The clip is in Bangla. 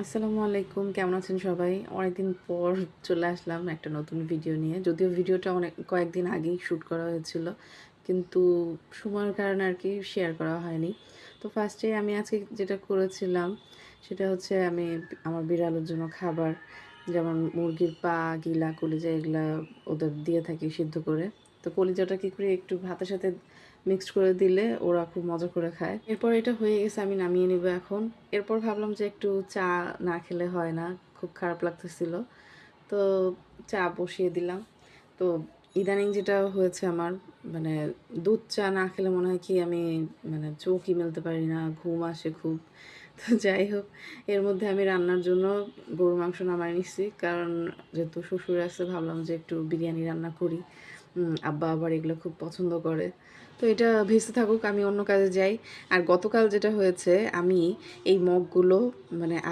আসসালামু আলাইকুম, কেমন আছেন সবাই? অনেকদিন পর চলে আসলাম একটা নতুন ভিডিও নিয়ে। যদিও ভিডিওটা কয়েকদিন আগেই শ্যুট করা হয়েছিল। কিন্তু সময়ের কারণে আরকি শেয়ার করা হয়নি। তো ফার্স্টে আমি আজকে যেটা করেছিলাম সেটা হচ্ছে আমি আমার বিড়ালের জন্য খাবার যেমন মুরগির পা, গিলা, কলিজা এগুলা ওদের দিয়ে থাকি সিদ্ধ করে। তো কলিজাটা কি করি একটু ভাতের সাথে মিক্সড করে দিলে ওরা খুব মজা করে খায়। এরপর এটা হয়ে গেছে, আমি নামিয়ে নিব এখন। এরপর ভাবলাম যে একটু চা না খেলে হয় না, খুব খারাপ লাগতেছিল। তো চা বসিয়ে দিলাম। তো ইদানিং যেটা হয়েছে আমার, মানে দুধ চা না খেলে মনে হয় কি আমি চোখই মেলতে পারি না, ঘুম আসে খুব। তো যাই হোক, এর মধ্যে আমি রান্নার জন্য গরুর মাংস নামাই নিচ্ছি, কারণ যেহেতু শ্বশুর আছে ভাবলাম যে একটু বিরিয়ানি রান্না করি। আব্বা আবার এগুলো খুব পছন্দ করে। তো এটা ভেসে থাকুক, আমি অন্য কাজে যাই। আর গতকাল যেটা হয়েছে, আমি এই মগগুলো মানে